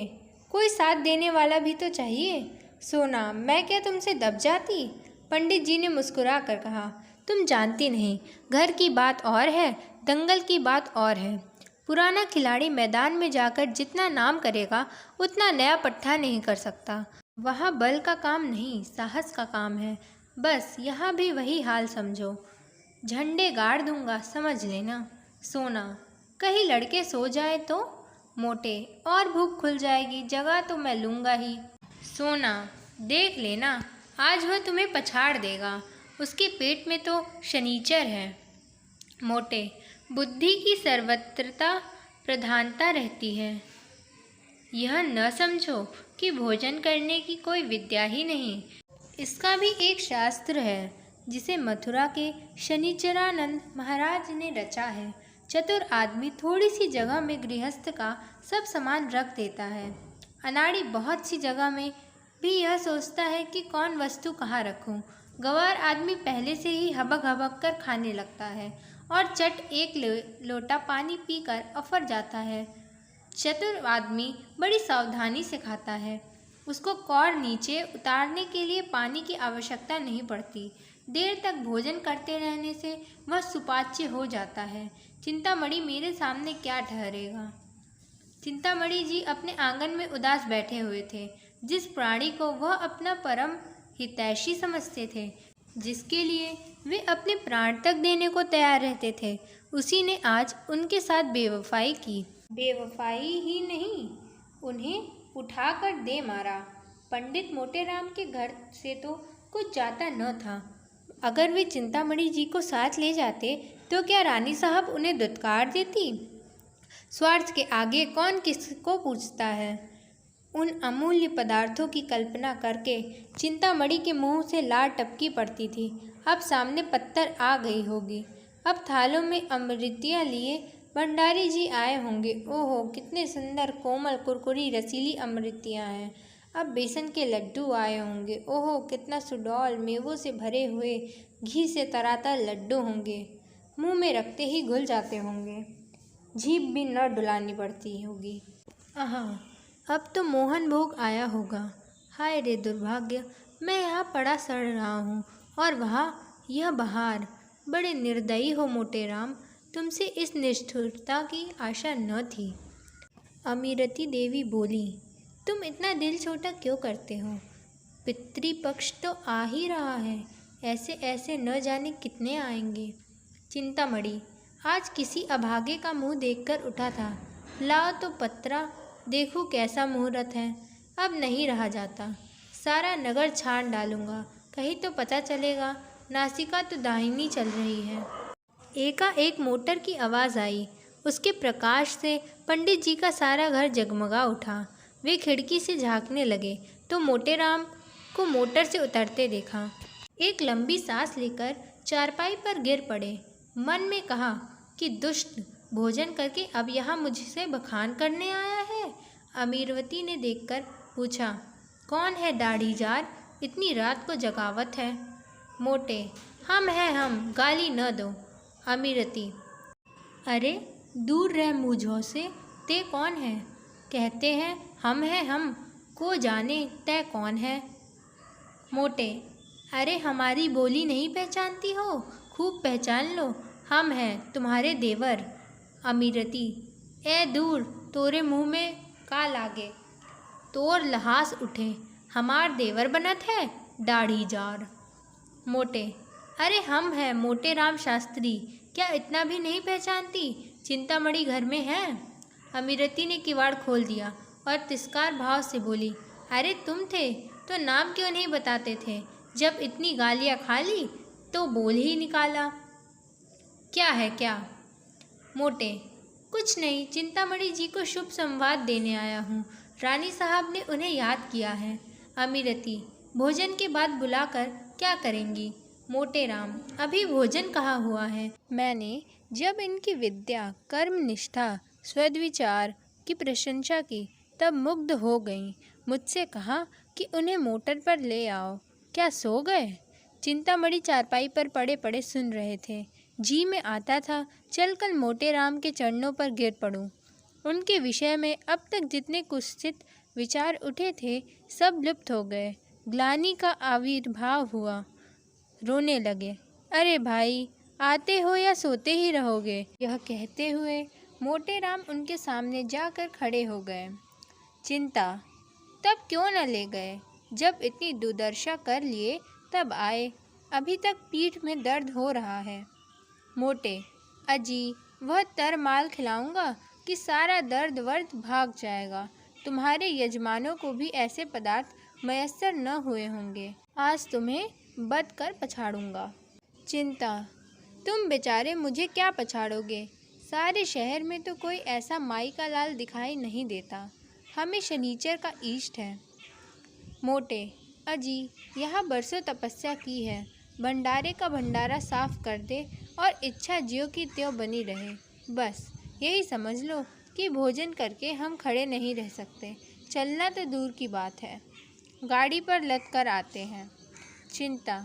कोई साथ देने वाला भी तो चाहिए। सोना, मैं क्या तुमसे दब जाती? पंडित जी ने मुस्कुरा कर कहा, तुम जानती नहीं, घर की बात और है, दंगल की बात और है। पुराना खिलाड़ी मैदान में जाकर जितना नाम करेगा उतना नया पट्टा नहीं कर सकता। वहाँ बल का काम नहीं, साहस का काम है। बस यहाँ भी वही हाल समझो। झंडे गाड़ दूंगा, समझ लेना। सोना, कहीं लड़के सो जाए तो? मोटे, और भूख खुल जाएगी, जगह तो मैं लूँगा ही। सोना, देख लेना, आज वह तुम्हें पछाड़ देगा, उसके पेट में तो शनीचर है। मोटे, बुद्धि की सर्वत्रता प्रधानता रहती है। यह न समझो कि भोजन करने की कोई विद्या ही नहीं, इसका भी एक शास्त्र है जिसे मथुरा के शनिचरानंद महाराज ने रचा है। चतुर आदमी थोड़ी सी जगह में गृहस्थ का सब सामान रख देता है। अनाड़ी बहुत सी जगह में भी यह सोचता है कि कौन वस्तु कहाँ रखूं। गंवार आदमी पहले से ही हबक हबक कर खाने लगता है और चट एक लोटा पानी पीकर अफर जाता है। चतुर आदमी बड़ी सावधानी से खाता है, उसको कौर नीचे उतारने के लिए पानी की आवश्यकता नहीं पड़ती। देर तक भोजन करते रहने से वह सुपाच्य हो जाता है। चिंतामणि मेरे सामने क्या ठहरेगा? चिंतामणि जी अपने आंगन में उदास बैठे हुए थे। जिस प्राणी को वह अपना परम हितैषी समझते थे, जिसके लिए वे अपने प्राण तक देने को तैयार रहते थे, उसी ने आज उनके साथ बेवफाई की। बेवफाई ही नहीं, उन्हें उठाकर दे मारा। पंडित मोटेराम के घर से तो कुछ जाता न था। अगर वे चिंतामणि जी को साथ ले जाते तो क्या रानी साहब उन्हें दुत्कार देती? स्वार्थ के आगे कौन किसको पूछता है? उन अमूल्य पदार्थों की कल्पना करके चिंतामणि के मुंह से लार टपकी पड़ती थी। अब सामने पत्थर आ गई होगी। अब थालों में अमृतियाँ लिए भंडारी जी आए होंगे। ओहो, कितने सुंदर कोमल कुरकुरी रसीली अमृतियाँ हैं। अब बेसन के लड्डू आए होंगे। ओहो, कितना सुडौल मेवों से भरे हुए घी से तराता लड्डू होंगे। मुंह में रखते ही घुल जाते होंगे, जीभ भी न डुलानी पड़ती होगी। आहा, अब तो मोहन भोग आया होगा। हाय रे दुर्भाग्य, मैं यहाँ पड़ा सड़ रहा हूँ और वहाँ यह बहार। बड़े निर्दयी हो मोटेराम, तुमसे इस निष्ठुरता की आशा न थी। अमीरती देवी बोली, तुम इतना दिल छोटा क्यों करते हो? पितृपक्ष तो आ ही रहा है, ऐसे ऐसे न जाने कितने आएंगे। चिंतामणि, आज किसी अभागे का मुंह देखकर उठा था। लाओ तो पत्रा, देखो कैसा मुहूर्त है। अब नहीं रहा जाता, सारा नगर छान डालूंगा, कहीं तो पता चलेगा। नासिका तो दाहिनी चल रही है। एकाएक मोटर की आवाज़ आई। उसके प्रकाश से पंडित जी का सारा घर जगमगा उठा। वे खिड़की से झांकने लगे तो मोटेराम को मोटर से उतरते देखा। एक लंबी सांस लेकर चारपाई पर गिर पड़े। मन में कहा कि दुष्ट, भोजन करके अब यहाँ मुझसे बखान करने आया है। अमीरवती ने देखकर पूछा, कौन है दाढ़ीजार, इतनी रात को जगावत है? मोटे, हम हैं हम, गाली न दो। अमीरती, अरे दूर रह मुझो से, ते कौन है? कहते हैं हम हैं हम, को जाने तय कौन है। मोटे, अरे हमारी बोली नहीं पहचानती हो? खूब पहचान लो, हम हैं तुम्हारे देवर। अमीरती, ए दूर तोरे मुँह में का लागे, तोर लहास उठे, हमार देवर बनत है दाढ़ी जार। मोटे, अरे हम हैं मोटे राम शास्त्री, क्या इतना भी नहीं पहचानती? चिंतामणि घर में है। अमीरती ने किवाड़ खोल दिया और तिरस्कार भाव से बोली, अरे तुम थे तो नाम क्यों नहीं बताते थे? जब इतनी गालियाँ खा ली तो बोल ही निकाला। क्या है क्या? मोटे, कुछ नहीं, चिंतामणि जी को शुभ संवाद देने आया हूँ। रानी साहब ने उन्हें याद किया है। अमीरती, भोजन के बाद बुलाकर क्या करेंगी? मोटे राम, अभी भोजन कहाँ हुआ है। मैंने जब इनकी विद्या, कर्म निष्ठा, सद्विचार की प्रशंसा की तब मुग्ध हो गई। मुझसे कहा कि उन्हें मोटर पर ले आओ। क्या सो गए? चिंतामणि चारपाई पर पड़े पड़े सुन रहे थे। जी में आता था चलकर मोटे राम के चरणों पर गिर पड़ूं। उनके विषय में अब तक जितने कुत्सित विचार उठे थे सब लुप्त हो गए। ग्लानि का आविर्भाव हुआ। रोने लगे। अरे भाई, आते हो या सोते ही रहोगे? यह कहते हुए मोटे राम उनके सामने जाकर खड़े हो गए। चिंता, तब क्यों न ले गए? जब इतनी दुर्दशा कर लिए तब आए। अभी तक पीठ में दर्द हो रहा है। मोटे, अजी, वह तर माल खिलाऊंगा कि सारा दर्द वर्द भाग जाएगा। तुम्हारे यजमानों को भी ऐसे पदार्थ मयस्सर न हुए होंगे। आज तुम्हें बद कर पछाड़ूंगा। चिंता, तुम बेचारे मुझे क्या पछाड़ोगे? सारे शहर में तो कोई ऐसा माई का लाल दिखाई नहीं देता। हमें शनीचर का इष्ट है। मोटे, अजी, यहाँ बरसों तपस्या की है। भंडारे का भंडारा साफ कर दे और इच्छा ज्यों की त्यों बनी रहे। बस यही समझ लो कि भोजन करके हम खड़े नहीं रह सकते। चलना तो दूर की बात है, गाड़ी पर लद कर आते हैं। चिंता,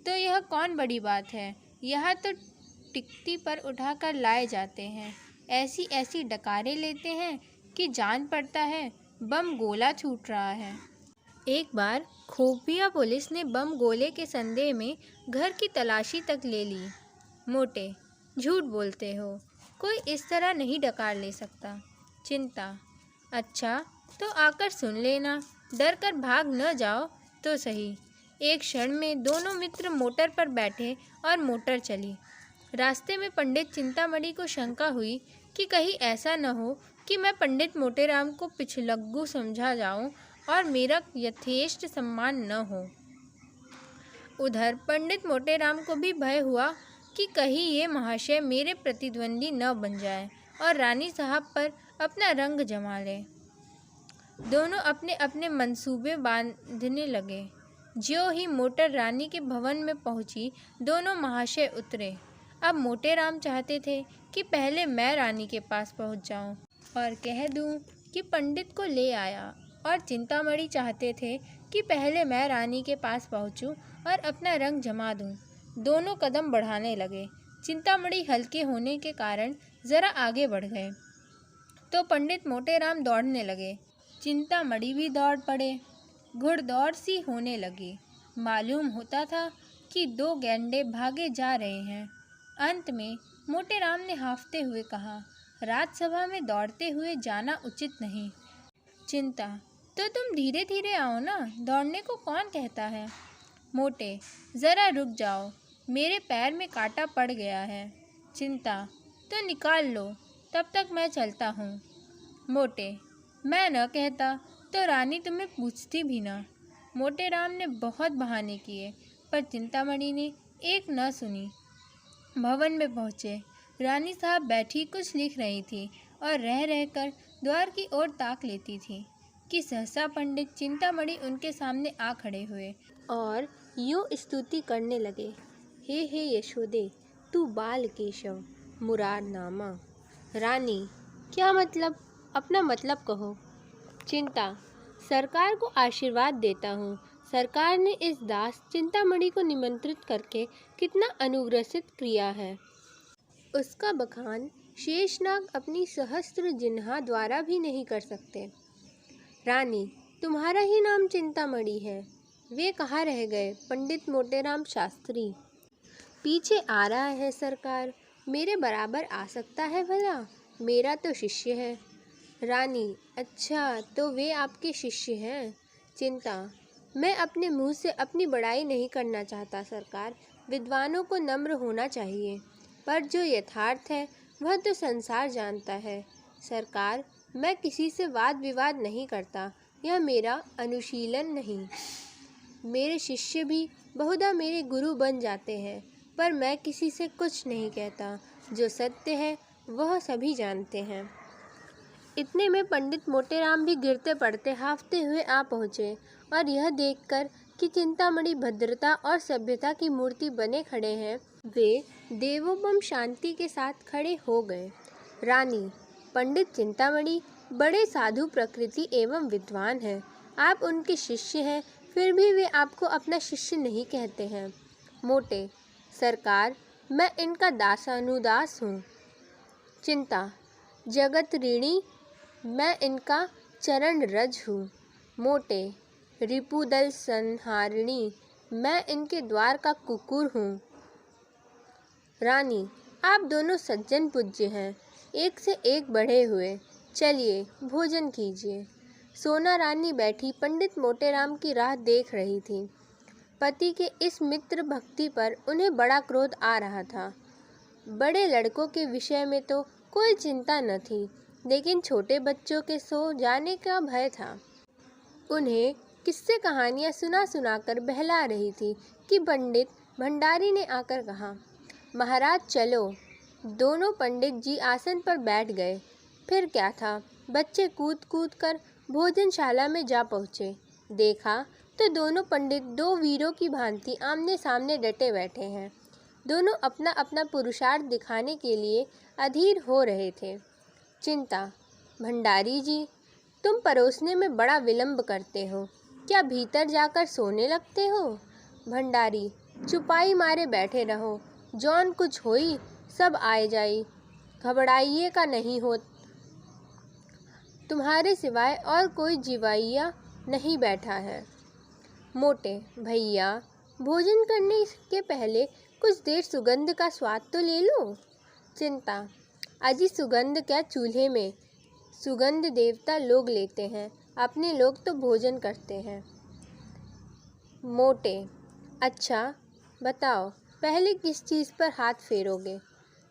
तो यह कौन बड़ी बात है? यहाँ तो टिकटी पर उठाकर लाए जाते हैं। ऐसी ऐसी डकारे लेते हैं कि जान पड़ता है बम गोला छूट रहा है। एक बार खुफिया पुलिस ने बम गोले के संदेह में घर की तलाशी तक ले ली। मोटे, झूठ बोलते हो, कोई इस तरह नहीं डकार ले सकता। चिंता, अच्छा तो आकर सुन लेना, डर कर भाग न जाओ तो सही। एक क्षण में दोनों मित्र मोटर पर बैठे और मोटर चली। रास्ते में पंडित चिंतामणि को शंका हुई कि कहीं ऐसा न हो कि मैं पंडित मोटेराम को पिछलग्गू समझा जाऊं और मेरा यथेष्ट सम्मान न हो। उधर पंडित मोटेराम को भी भय हुआ कि कहीं ये महाशय मेरे प्रतिद्वंदी न बन जाए और रानी साहब पर अपना रंग जमा ले। दोनों अपने अपने मंसूबे बांधने लगे। ज्यों ही मोटर रानी के भवन में पहुंची, दोनों महाशय उतरे। अब मोटेराम चाहते थे कि पहले मैं रानी के पास पहुंच जाऊं और कह दूं कि पंडित को ले आया, और चिंतामणि चाहते थे कि पहले मैं रानी के पास पहुंचूं और अपना रंग जमा दूं। दोनों कदम बढ़ाने लगे। चिंतामणि हल्के होने के कारण ज़रा आगे बढ़ गए तो पंडित मोटेराम दौड़ने लगे। चिंतामणि भी दौड़ पड़े। घुड़दौड़ सी होने लगी। मालूम होता था कि दो गैंडे भागे जा रहे हैं। अंत में मोटेराम ने हांफते हुए कहा, राजसभा में दौड़ते हुए जाना उचित नहीं। चिंता, तो तुम धीरे धीरे आओ ना, दौड़ने को कौन कहता है। मोटे, ज़रा रुक जाओ, मेरे पैर में कांटा पड़ गया है। चिंता, तो निकाल लो, तब तक मैं चलता हूँ। मोटे, मैं न कहता तो रानी तुम्हें पूछती भी ना। मोटेराम ने बहुत बहाने किए पर चिंतामणि ने एक न सुनी। भवन में पहुँचे। रानी साहब बैठी कुछ लिख रही थी और रह रहकर द्वार की ओर ताक लेती थी कि सहसा पंडित चिंतामणि उनके सामने आ खड़े हुए और यूँ स्तुति करने लगे। हे यशोदे, तू बाल केशव, मुरार नामा। रानी, क्या मतलब? अपना मतलब कहो। चिंता, सरकार को आशीर्वाद देता हूँ। सरकार ने इस दास चिंतामणि को निमंत्रित करके कितना अनुग्रसित किया है, उसका बखान शेषनाग अपनी सहस्त्र जिह्वा द्वारा भी नहीं कर सकते। रानी, तुम्हारा ही नाम चिंतामणि है। वे कहाँ रह गए पंडित मोटेराम शास्त्री? पीछे आ रहा है सरकार। मेरे बराबर आ सकता है भला? मेरा तो शिष्य है। रानी, अच्छा तो वे आपके शिष्य हैं। चिंता, मैं अपने मुंह से अपनी बड़ाई नहीं करना चाहता सरकार। विद्वानों को नम्र होना चाहिए, पर जो यथार्थ है वह तो संसार जानता है। सरकार, मैं किसी से वाद विवाद नहीं करता, यह मेरा अनुशीलन नहीं। मेरे शिष्य भी बहुधा मेरे गुरु बन जाते हैं, पर मैं किसी से कुछ नहीं कहता। जो सत्य है वह सभी जानते हैं। इतने में पंडित मोटेराम भी गिरते पड़ते हांफते हुए आ पहुँचे, और यह देखकर कि चिंतामणि भद्रता और सभ्यता की मूर्ति बने खड़े हैं, वे देवोपम शांति के साथ खड़े हो गए। रानी, पंडित चिंतामणि बड़े साधु प्रकृति एवं विद्वान हैं। आप उनके शिष्य हैं, फिर भी वे आपको अपना शिष्य नहीं कहते हैं। मोटे, सरकार, मैं इनका दासानुदास हूँ। चिंता, जगत ऋणी, मैं इनका चरण रज हूँ। मोटे, रिपुदल संहारिणी, मैं इनके द्वार का कुकुर हूँ। रानी, आप दोनों सज्जन पूज्य हैं, एक से एक बढ़े हुए। चलिए भोजन कीजिए। सोना रानी बैठी पंडित मोटेराम की राह देख रही थी। पति के इस मित्र भक्ति पर उन्हें बड़ा क्रोध आ रहा था। बड़े लड़कों के विषय में तो कोई चिंता न थी, लेकिन छोटे बच्चों के सो जाने का भय था। उन्हें किस्से कहानियाँ सुना सुनाकर बहला रही थी कि पंडित भंडारी ने आकर कहा, महाराज चलो। दोनों पंडित जी आसन पर बैठ गए। फिर क्या था, बच्चे कूद कूद कर भोजनशाला में जा पहुँचे। देखा तो दोनों पंडित दो वीरों की भांति आमने सामने डटे बैठे हैं। दोनों अपना अपना पुरुषार्थ दिखाने के लिए अधीर हो रहे थे। चिंता, भंडारी जी, तुम परोसने में बड़ा विलंब करते हो, क्या भीतर जाकर सोने लगते हो? भंडारी, चुपाई मारे बैठे रहो, जौन कुछ होई सब आए जाई, घबराइए का नहीं हो। तुम्हारे सिवाय और कोई जीवाइया नहीं बैठा है। मोटे, भैया, भोजन करने के पहले कुछ देर सुगंध का स्वाद तो ले लो। चिंता, अजी सुगंध क्या चूल्हे में, सुगंध देवता लोग लेते हैं, अपने लोग तो भोजन करते हैं। मोटे, अच्छा बताओ पहले किस चीज़ पर हाथ फेरोगे?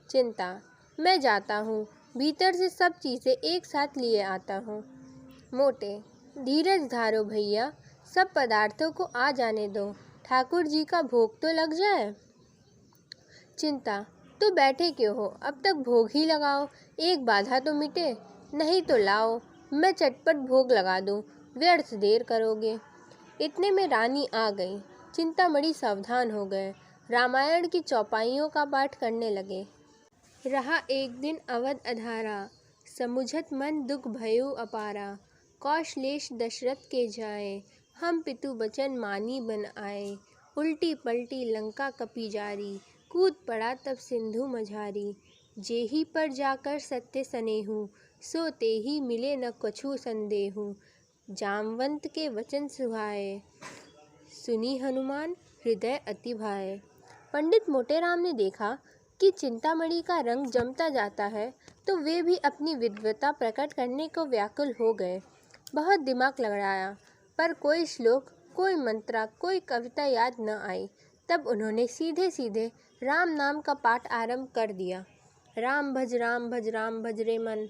चिंता, मैं जाता हूँ, भीतर से सब चीज़ें एक साथ लिए आता हूँ। मोटे, धीरज धारो भैया, सब पदार्थों को आ जाने दो, ठाकुर जी का भोग तो लग जाए। चिंता, तो बैठे क्यों हो, अब तक भोग ही लगाओ, एक बाधा तो मिटे। नहीं तो लाओ, मैं चटपट भोग लगा दूँ, व्यर्थ देर करोगे। इतने में रानी आ गई। चिंतामणि सावधान हो गए, रामायण की चौपाइयों का पाठ करने लगे। रहा एक दिन अवध अधारा, समुझत मन दुख भयो अपारा। कौशलेश दशरथ के जाए, हम पितु बचन मानी बन आए। उल्टी पलटी लंका कपी जारी, कूद पड़ा तब सिंधु मझारी। जेही पर जाकर सत्य सनेहू, सो तेही मिले न कछु संदेहू। जामवंत के वचन सुहाए, सुनी हनुमान हृदय अति भाए। पंडित मोटेराम ने देखा कि चिंतामणि का रंग जमता जाता है, तो वे भी अपनी विद्वता प्रकट करने को व्याकुल हो गए। बहुत दिमाग लगाया, पर कोई श्लोक, कोई मंत्रा, कोई कविता याद न आई। तब उन्होंने सीधे सीधे राम नाम का पाठ आरंभ कर दिया। राम भज राम भज रे मन।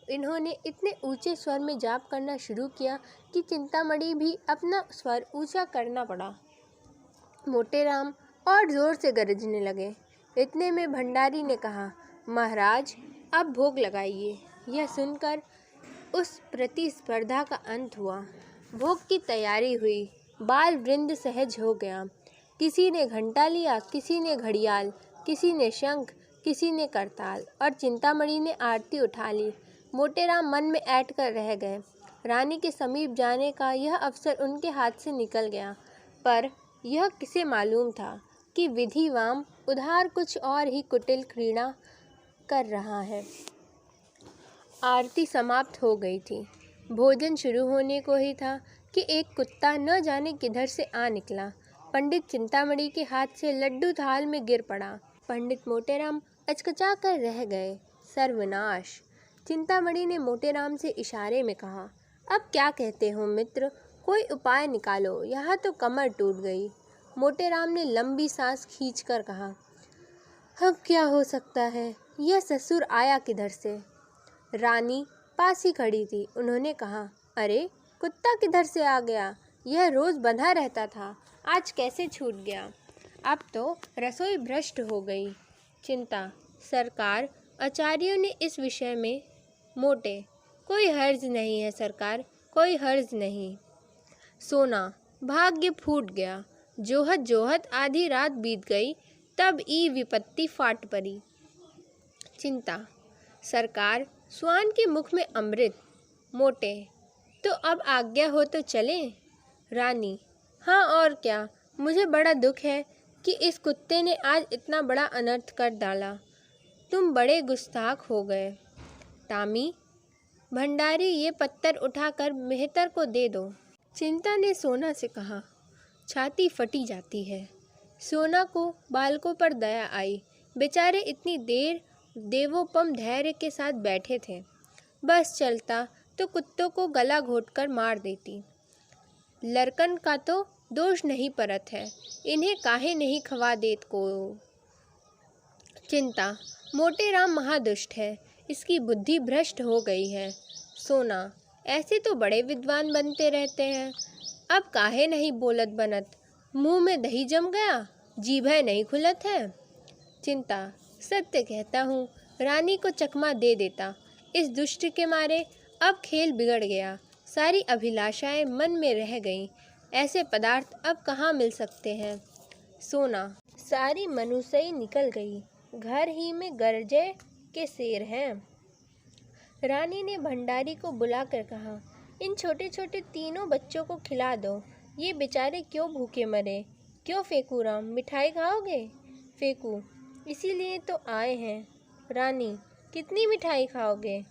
इन्होंने इतने ऊंचे स्वर में जाप करना शुरू किया कि चिंतामणि भी अपना स्वर ऊंचा करना पड़ा। मोटेराम और जोर से गरजने लगे। इतने में भंडारी ने कहा, महाराज अब भोग लगाइए। यह सुनकर उस प्रतिस्पर्धा का अंत हुआ। भोग की तैयारी हुई, बाल वृंद सहज हो गया। किसी ने घंटा लिया, किसी ने घड़ियाल, किसी ने शंख, किसी ने करताल, और चिंतामणि ने आरती उठा ली। मोटेराम मन में ऐंठ कर रह गए। रानी के समीप जाने का यह अवसर उनके हाथ से निकल गया, पर यह किसे मालूम था कि विधिवाम उधार कुछ और ही कुटिल क्रीड़ा कर रहा है। आरती समाप्त हो गई थी, भोजन शुरू होने को ही था कि एक कुत्ता न जाने किधर से आ निकला। पंडित चिंतामणि के हाथ से लड्डू थाल में गिर पड़ा। पंडित मोटेराम अचकचा कर रह गए। सर्वनाश! चिंतामणि ने मोटेराम से इशारे में कहा। अब क्या कहते हो मित्र, कोई उपाय निकालो, यहाँ तो कमर टूट गई। मोटेराम ने लंबी सांस खींचकर कहा, अब क्या हो सकता है, यह ससुर आया किधर से? रानी पास ही खड़ी थी। उन्होंने कहा, अरे कुत्ता किधर से आ गया? यह रोज बंधा रहता था, आज कैसे छूट गया? अब तो रसोई भ्रष्ट हो गई। चिंता, सरकार, आचार्यों ने इस विषय में मोटे, कोई हर्ज नहीं है सरकार, कोई हर्ज नहीं। सोना, भाग्य फूट गया। जोहत जोहत आधी रात बीत गई, तब ई विपत्ति फाट पड़ी। चिंता, सरकार, स्वान के मुख में अमृत। मोटे, तो अब आज्ञा हो तो चलें? रानी, हाँ और क्या, मुझे बड़ा दुख है कि इस कुत्ते ने आज इतना बड़ा अनर्थ कर डाला। तुम बड़े गुस्ताख हो गए। टामी, भंडारी, ये पत्थर उठाकर मेहतर को दे दो। चिंता ने सोना से कहा। छाती फटी जाती है। सोना को बालकों पर दया आई। बेचारे इतनी देर देवोपम धैर्य के साथ बैठे थे। बस चलता तो कुत्तों को गला घोंटकर मार देती। लड़कन का तो दोष नहीं परत है, इन्हें काहे नहीं खवा देत को। चिंता, मोटेराम महादुष्ट है, इसकी बुद्धि भ्रष्ट हो गई है। सोना, ऐसे तो बड़े विद्वान बनते रहते हैं, अब काहे नहीं बोलत बनत? मुंह में दही जम गया, जीभे नहीं खुलत है। चिंता, सत्य कहता हूँ, रानी को चकमा दे देता। इस दुष्ट के मारे अब खेल बिगड़ गया। सारी अभिलाषाएं मन में रह गईं। ऐसे पदार्थ अब कहाँ मिल सकते हैं? सोना, सारी मनुष्यई निकल गई, घर ही में गरजे के शेर हैं। रानी ने भंडारी को बुलाकर कहा, इन छोटे छोटे तीनों बच्चों को खिला दो, ये बेचारे क्यों भूखे मरे। क्यों फेकूराम, मिठाई खाओगे? फेकू, इसीलिए तो आए हैं। रानी, कितनी मिठाई खाओगे?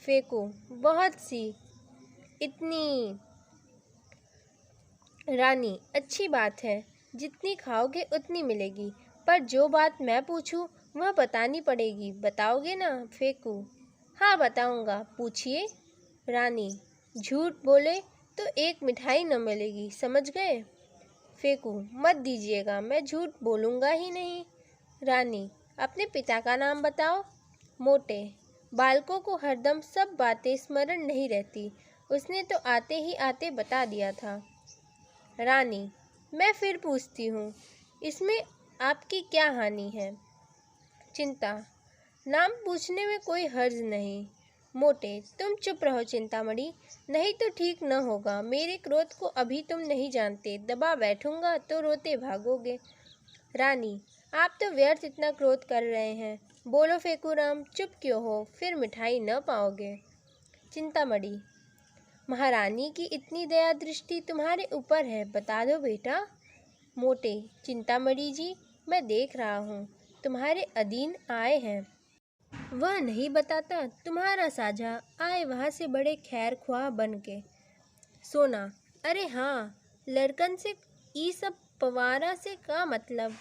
फेकू, बहुत सी। इतनी? रानी, अच्छी बात है, जितनी खाओगे उतनी मिलेगी, पर जो बात मैं पूछूं वह बतानी पड़ेगी, बताओगे ना? फेकू, हाँ बताऊंगा, पूछिए। रानी, झूठ बोले तो एक मिठाई न मिलेगी, समझ गए? फेकू, मत दीजिएगा, मैं झूठ बोलूँगा ही नहीं। रानी, अपने पिता का नाम बताओ। मोटे, बालकों को हरदम सब बातें स्मरण नहीं रहती, उसने तो आते ही आते बता दिया था। रानी, मैं फिर पूछती हूँ, इसमें आपकी क्या हानि है? चिंता, नाम पूछने में कोई हर्ज नहीं। मोटे, तुम चुप रहो चिंतामणि, नहीं तो ठीक न होगा। मेरे क्रोध को अभी तुम नहीं जानते, दबा बैठूंगा तो रोते भागोगे। रानी, आप तो व्यर्थ इतना क्रोध कर रहे हैं। बोलो फेकूराम, चुप क्यों हो? फिर मिठाई न पाओगे। चिंतामणि, महारानी की इतनी दया दृष्टि तुम्हारे ऊपर है, बता दो बेटा। मोटे, चिंतामणि जी, मैं देख रहा हूँ, तुम्हारे अधीन आए हैं। वह नहीं बताता, तुम्हारा साझा आए वहाँ से बड़े खैर ख्वाह बन के। सोना, अरे हाँ, लड़कन से ई सब पवारा से का मतलब?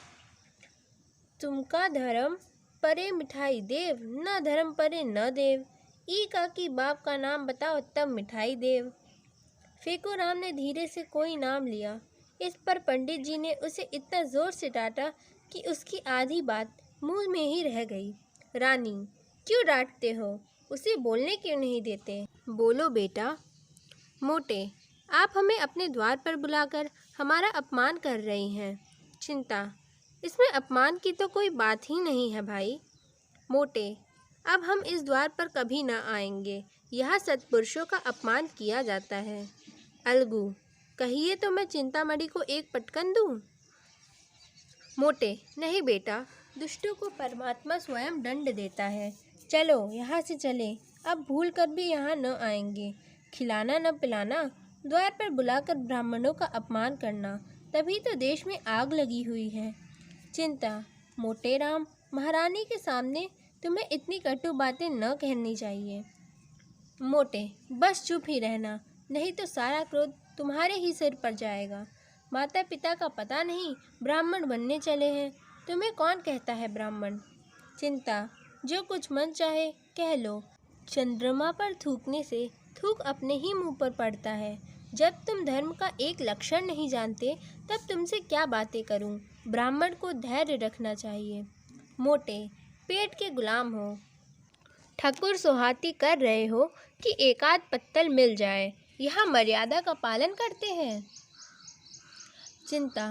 तुमका धर्म परे मिठाई देव, न धर्म परे न देव। ई का की बाप का नाम बताओ तब मिठाई देव। फेकूराम ने धीरे से कोई नाम लिया। इस पर पंडित जी ने उसे इतना जोर से डांटा कि उसकी आधी बात मुंह में ही रह गई। रानी, क्यों डांटते हो? उसे बोलने क्यों नहीं देते? बोलो बेटा। मोटे, आप हमें अपने द्वार पर बुलाकर हमारा अपमान कर रही हैं। चिंता, इसमें अपमान की तो कोई बात ही नहीं है भाई। मोटे, अब हम इस द्वार पर कभी ना आएंगे, यहाँ सत्पुरुषों का अपमान किया जाता है। अलगू, कहिए तो मैं चिंतामणि को एक पटकन दूं? मोटे, नहीं बेटा, दुष्टों को परमात्मा स्वयं दंड देता है। चलो यहाँ से चले, अब भूल कर भी यहाँ न आएंगे। खिलाना न पिलाना, द्वार पर बुलाकर ब्राह्मणों का अपमान करना, तभी तो देश में आग लगी हुई है। चिंता, मोटेराम, महारानी के सामने तुम्हें इतनी कटु बातें न कहनी चाहिए। मोटे, बस चुप ही रहना, नहीं तो सारा क्रोध तुम्हारे ही सिर पर जाएगा। माता पिता का पता नहीं, ब्राह्मण बनने चले हैं। तुम्हें कौन कहता है ब्राह्मण? चिंता, जो कुछ मन चाहे कह लो। चंद्रमा पर थूकने से थूक अपने ही मुंह पर पड़ता है। जब तुम धर्म का एक लक्षण नहीं जानते तब तुमसे क्या बातें करूं। ब्राह्मण को धैर्य रखना चाहिए। मोटे, पेट के गुलाम हो, ठकुर सुहाती कर रहे हो कि एकाध पत्तल मिल जाए। यहाँ मर्यादा का पालन करते हैं। चिंता,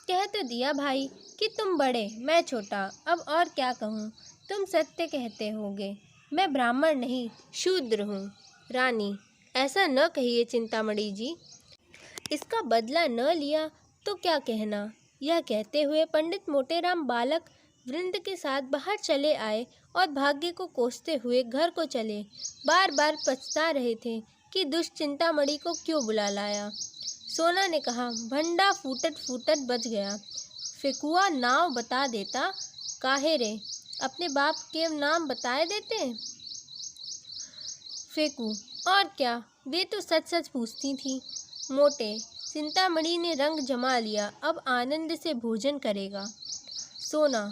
कह तो दिया भाई कि तुम बड़े मैं छोटा, अब और क्या कहूँ। तुम सत्य कहते होगे, मैं ब्राह्मण नहीं शूद्र हूँ। रानी, ऐसा न कहिए चिंतामणि जी, इसका बदला न लिया तो क्या कहना। यह कहते हुए पंडित मोटेराम बालक वृंद के साथ बाहर चले आए और भाग्य को कोसते हुए घर को चले। बार बार पछता रहे थे कि दुष्ट चिंतामणि को क्यों बुला लाया। सोना ने कहा, भंडा फूटत फूटत बच गया। फेकुआ नाव बता देता। काहे रे, अपने बाप के नाम बताए देते। फेकू, और क्या, वे तो सच सच पूछती थी। मोटे, चिंतामणि ने रंग जमा लिया, अब आनंद से भोजन करेगा। सोना,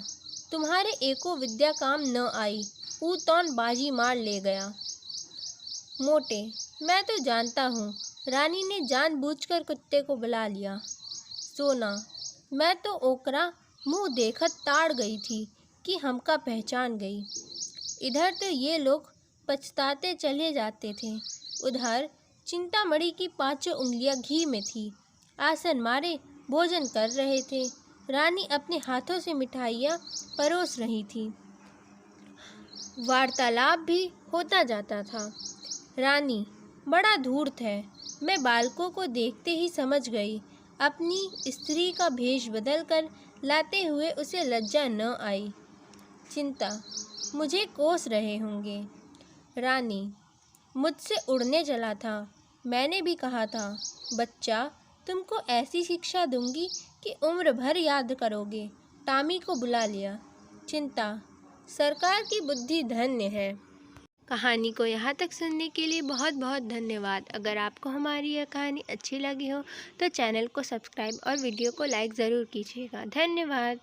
तुम्हारे एको विद्या काम न आई, ऊ तौन बाजी मार ले गया। मोटे, मैं तो जानता हूँ, रानी ने जानबूझकर कुत्ते को बुला लिया। सोना, मैं तो ओकरा मुँह देखत ताड़ गई थी कि हमका पहचान गई। इधर तो ये लोग पछताते चले जाते थे, उधर चिंतामणि की पांचों उंगलियां घी में थी। आसन मारे भोजन कर रहे थे। रानी अपने हाथों से मिठाइयाँ परोस रही थी। वार्तालाप भी होता जाता था। रानी, बड़ा धूर्त है, मैं बालकों को देखते ही समझ गई। अपनी स्त्री का भेष बदलकर लाते हुए उसे लज्जा न आई। चिंता, मुझे कोस रहे होंगे। रानी, मुझसे उड़ने चला था, मैंने भी कहा था, बच्चा तुमको ऐसी शिक्षा दूंगी कि उम्र भर याद करोगे। टामी को बुला लिया। चिंता, सरकार की बुद्धि धन्य है। कहानी को यहाँ तक सुनने के लिए बहुत बहुत धन्यवाद। अगर आपको हमारी यह कहानी अच्छी लगी हो तो चैनल को सब्सक्राइब और वीडियो को लाइक ज़रूर कीजिएगा। धन्यवाद।